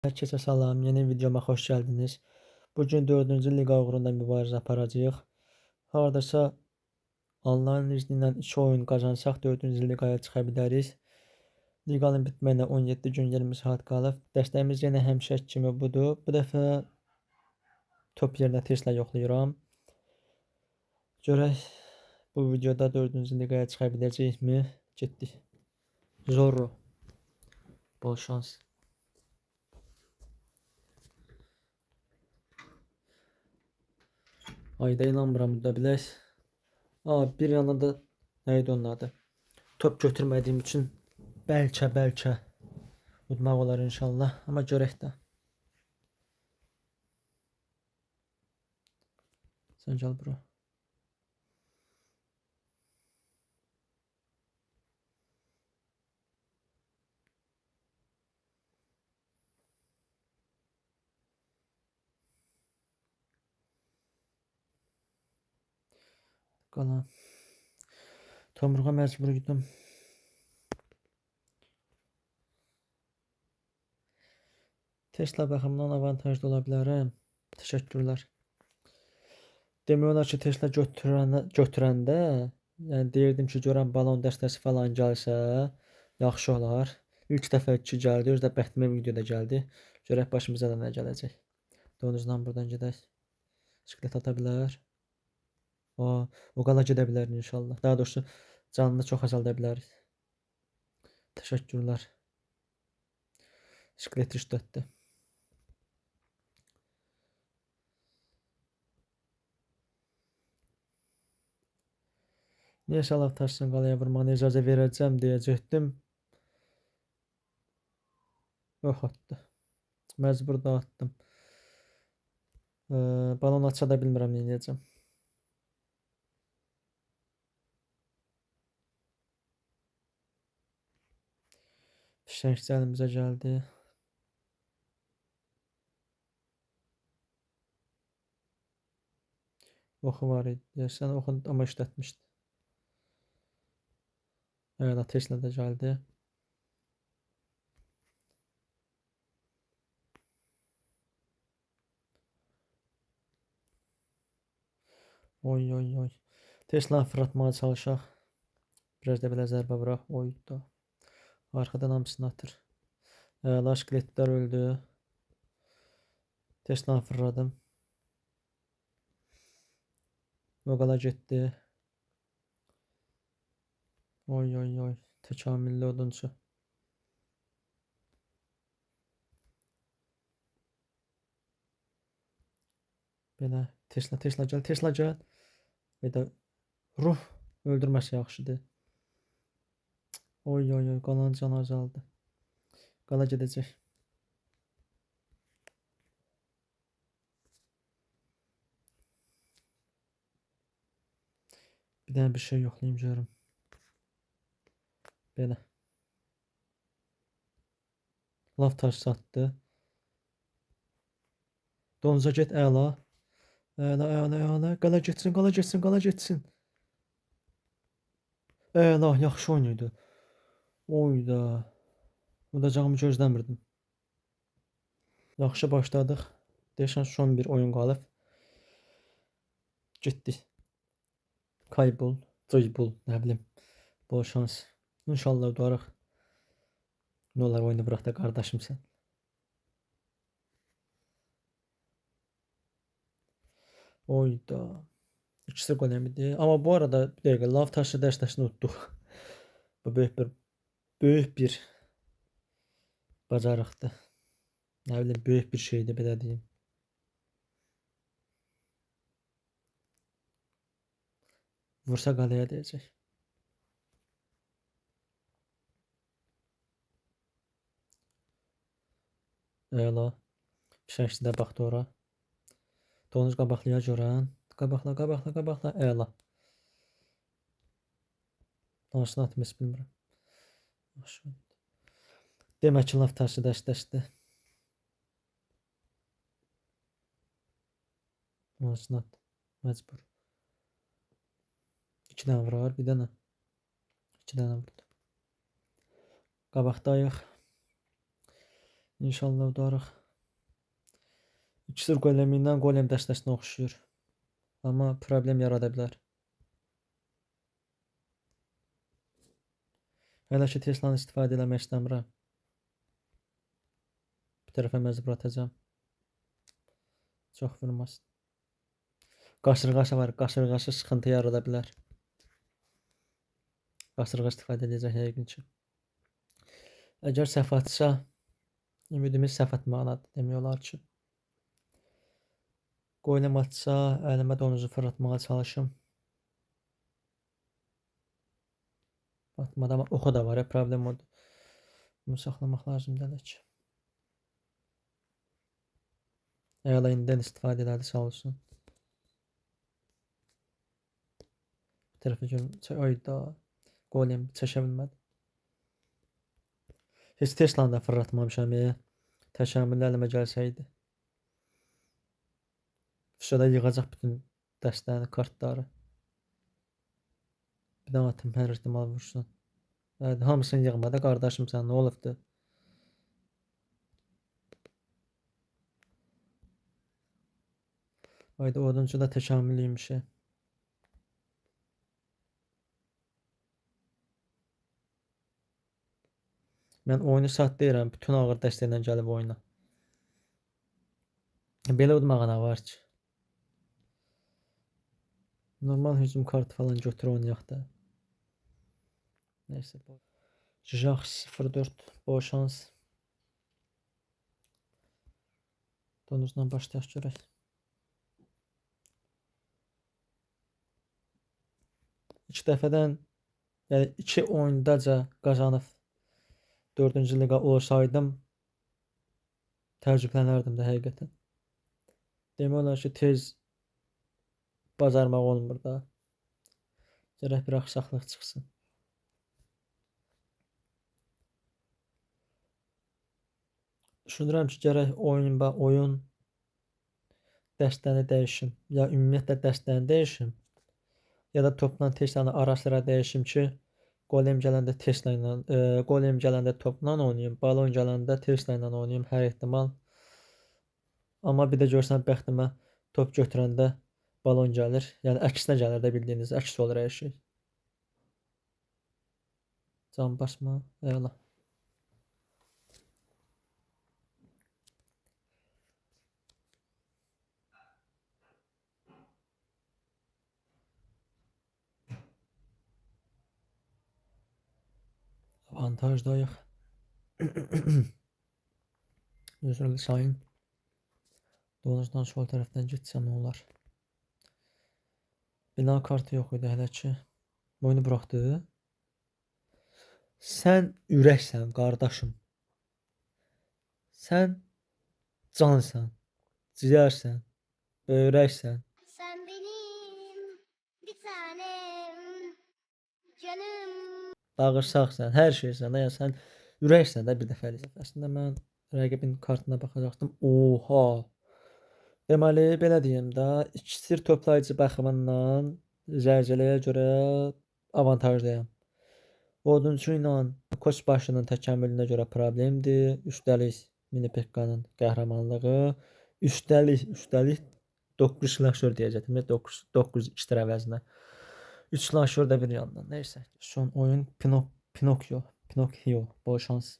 Herkese salam, yeni videoma xoş gəldiniz. Bugün 4-cü liqa uğrunda mübarizə aparacağıq. Hardasa Allahın izni ilə 2 oyun qazansaq 4-cü liqaya çıxa bilərik. Liqanın bitməyinə 17 gün 20 saat qalıb. Dəstəyimiz yenə həmişəki kimi budur. Bu dəfə top yerinə Tesla yoxlayıram. Görək bu videoda 4-cü liqaya çıxa biləcəyikmi? Getdik. Zorro. Bol şans. Ayda inanmıram da bilək. Bir yana da neydi onun adı? Top götürmədiyim üçün bəlkə udmaq olar inşallah. Amma görək də. Sən gəl bura. Qalan. Tomruğa məcbur idim. Tesla baxımından avantajlı ola bilərəm. Təşəkkürlər. Demək olar ki, Tesla götürəndə, yəni deyirdim ki, görəm balon dəstəsi falan gəlsə, yaxşı olar. İlk dəfə 2 gəldi, özü də bəxtimə videoda gəldi. Görək başımıza da nə gələcək. Donuzdan buradan gedək. Bisiklet ata bilər. O qala gedə bilər inşallah. Daha doğrusu canını çox azalda bilərik. Təşəkkürlər. Bisiklet işlətdi. Niyə şalaq taşsın qalaya vurmağına icazə verəcəm deyəcəkdim. Yox atdı. Məcbur da atdım. Balon aça da bilmirəm nə edəcəm. Fişəngçi əlimizə gəldi. Oxu var idi. Deyəsən oxun amma işlətmişdi. Evet, Tesla da gəldi. Oy. Tesla fırlatmağa çalışaq. Biraz da belə zərbə vuraq. Oydu. Arxadan hamısını atır. Laşkletlər öldü. Tesla fırladım. Vogala getdi. Oy. Təkamülli odunçu. Belə Tesla gəl. Bir də ruh öldürməsə yaxşıdır. Oy, qalan canı azaldı. Qala gedəcək. Bir dənə bir şey yoxlayayım görüm. Belə. Laf taş satdı. Donuza get əla. Əla. Qala getsin. Əla, yaxşı oynaydı. Oyda. Udacağımı gözləmirdim. Yaxşı başladıq. Deyəsən son bir oyun qalıb. Getdik. Kaybol, dribble, nə bilim. Bol şans. İnşallah udarıq. Nə olar oyunu bıraq da qardaşımsan. Oyda. İkisi gol yemidi. Amma bu arada bir dəqiqə lav taşı dəstəsini unutduq. Bu böyük bir bacarıqdır. Nə bilim, böyük bir şeydir belə deyim. Vursa qalaya deyəcək. Əla. Fişəngçi də baxdı ora. Donuz qabaqlıya görən. Qabaqla. Əla. Hansını atmış bilmirəm. Demək ki, laf taşı dəstəsidir. Hansını at. Məcbur. 2 dənə vurar, bir dənə. 2 dənə vurdu. Qabaqdayıq. İnşallah udarıq. İkisi golemindən golem dəstəsinə oxşuyur. Amma problem yarada bilər. Hələ ki Teslanı istifadə eləmək istəmirəm. Bir tərəfə məcbur atacağam. Çox vurmasın. Qasırğası var. Qasırğası sıxıntı yarada bilər. Qasırğa istifadə edəcək yəqin ki. Əgər səhv atsa, ümidimiz səhv atmaqdadır. Demək olar ki. Golem atsa, əlimə donuzu fırlatmağa çalışım. Atmadı, amma oxu da var. Problem odur. Bunu saxlamaq lazımdır hələ ki. Əla indidən istifadə elədi, sağ olsun. Bir tərəfə görüm. Ayda. Golem çəkə bilmədi. Heç Teslanı da fırlatmamışam. Təşəmmüllə əlimə gəlsəydi. Fişada yığacaq bütün dəstəni, kartları. Bir daha atım, hər ihtimal vursun. Evet, hamısını yığmadı. Qardaşım sən, nə olubdu? Ayda oduncu da təkamüllüymüş. Mən oyunu sat deyirəm, bütün ağır dəstəklə gəlib oyuna. Belə udmağına var ki. Normal hücum kartı falan götür oynayaq da. Neyse. Jax 04 bol şans. Donuzdan başlayaq görək. İki dəfədən, yəni 2 oyundaca qazanıb 4-cü liqa olsaydım təəccüblənərdim də həqiqətən. Demək olar ki, tez bacarmaq olmur da. Gərək bir axsaqlıq çıxsın. Düşünürəm ki, gərək oyun dəstəni dəyişim. Ya ümumiyyətlə dəstəni dəyişim. Ya da topla Teslanı ara-sıra dəyişim ki, golem gələndə Tesla ilə, golem gələndə topla oynayım, balon gələndə Tesla ilə oynayım hər ehtimal. Amma bir də görsən bəxtimə top götürəndə balon gəlir. Yəni əksinə gəlir də bildiyiniz, əks olur hər şey. Can basma, eyvallah. Avantajdayıq. Üzrlü sayın. Donuzdan sol tərəfdən getsə nə olar? Bina kartı yox idi hələ ki. Oyunu buraxdı. Sən ürəksən, qardaşım. Sən cansan, ciyərsən, böyrəksən. Sen benim bir tanem canım. Bağırsaqsan, hər şeysən. Yəni sən ürəksən də bir dəfəlik. Əslində mən rəqibin kartına baxacaqdım. Oha. Deməli belə deyim də, iksir toplayıcı baxımından zəlzələyə görə avantajlıyam. Odunçu ilə koç başının təkamülünə görə problemdir. Üstəlik Mini Pekkanın qəhrəmanlığı. Üstəlik 9 slasher deyəcəkdim. 9 2 əvəzinə. 3 slasher da bir yandan. Neysə. Son oyun Pinokyo. Bol şans.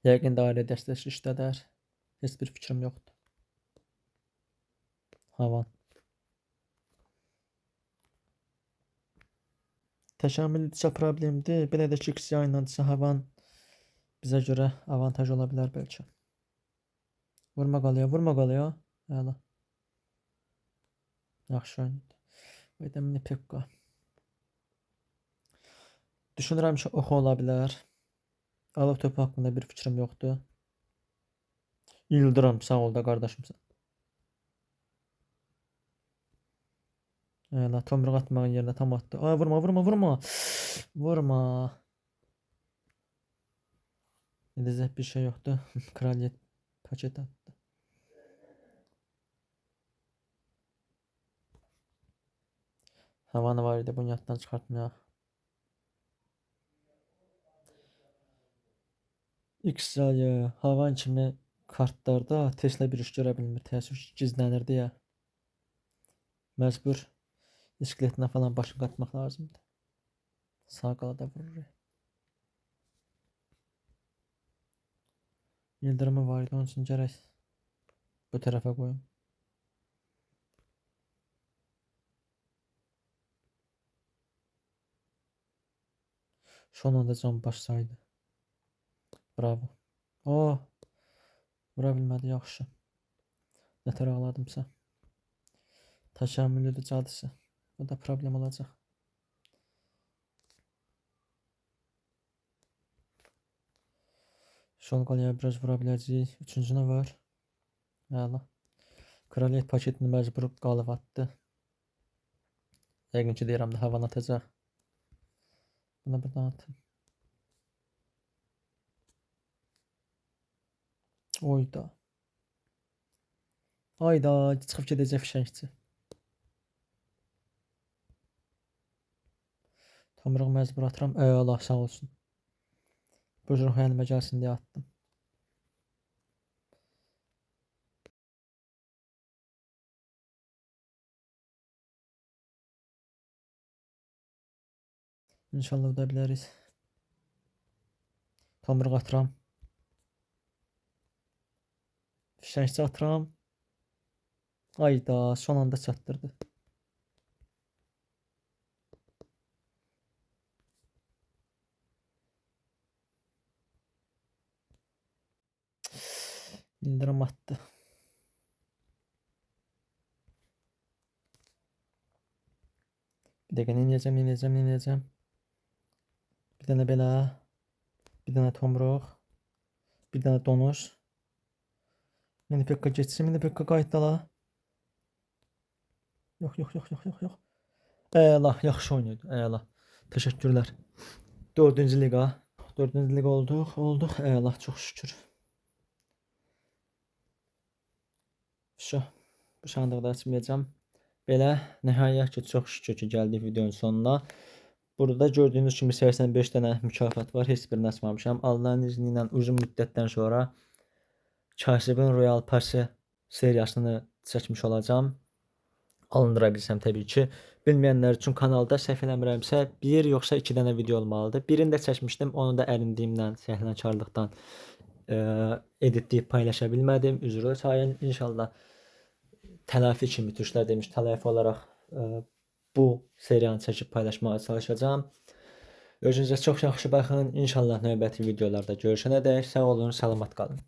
Yəqin dairə dəstəsi işlədər. Heç bir fikrim yoxdur. Havan. Təkamülcə problemdir. Belə də ki, XY ilə havan bizə görə avantaj ola bilər bəlkə. Vurma qalaya. Əla. Yaxşı oyundur. Bayda Mini Pekka. Düşünürəm ki, oxu ola bilər. Alov topu haqqında bir fikrim yoxdur. Yıldırım, sağ ol da qardaşımsan. Əla, tomruq atmağın yerinə tam atdı. Ay, vurma. Vurma. Edəcək bir şey yoxdur. Kralyet paket atdı. Havanı var idi, bunu yaddan çıxartmayaq. X sayı havan kimi kartlarda Tesla bir iş görə bilmir. Təəssüf ki, gizlənir deyə. Məcbur iskeletine falan başını qatmaq lazımdır. Sağ qalada vurur. Yıldırımı var idi, onun üçün gərək bu tərəfə qoyum. Son anda can başsaydı. Bravo. Oh, vura bilmədi, yaxşı. Nətər ağladımsa. Təşəmmüllüdür cadısı. Bu da problem olacaq. Sol qalaya biraz vura biləcəyik. Üçüncü nə var? Əla. Kraliyet paketini məcbur qalıb atdı. Yəqin ki, deyirəm də havan atacaq. Buna buradan atın. Oyda. Ayda, çıxıb gedəcək fişəngçi. Tomruq məcbur atıram. Allah sağ olsun. Bu cür xəyalıma gəlsin deyə attım. İnşallah uda biliriz. Tomruq atıram. Fişəngçi atıram. Ayda, son anda çatdırdı. İndirim attı. Bir dəqiqə inəcəm. Bir dənə belə. Bir dənə tomruq. Bir dənə donuz. Mini pekka geçsin. Mini pekka qayıtdala. Yox. Əla, yaxşı oynaydı. Əla. Təşəkkürlər. 4-cü liqa. 4-cü liqa olduq. Əla, çox şükür. Bu sandığı da açmayacağım. Belə nəhayət ki, çox şükür ki, gəldik videonun sonuna. Burada gördüyünüz kimi 85 dənə mükafat var. Heç birini açmamışam. Allahın izni ilə uzun müddətdən sonra Kasibin Royal Passi seriyasını çəkmiş olacağım. Alındıra bilsəm təbii ki. Bilməyənlər üçün kanalda səhv eləmirəmsə 1 yoxsa 2 dənə video olmalıdır. Birini də çəkmişdim. Onu da ərindiyimdən, səhlənkarlıqdan editləyib paylaşa bilmədim. Üzrlə sayın. İnşallah tələfi kimi türklər demiş, tələfi olaraq bu seriyanı çəkib paylaşmağa çalışacağım. Özünüzə çox yaxşı baxın. İnşallah növbəti videolarda görüşənədək sağ olun, salamat qalın.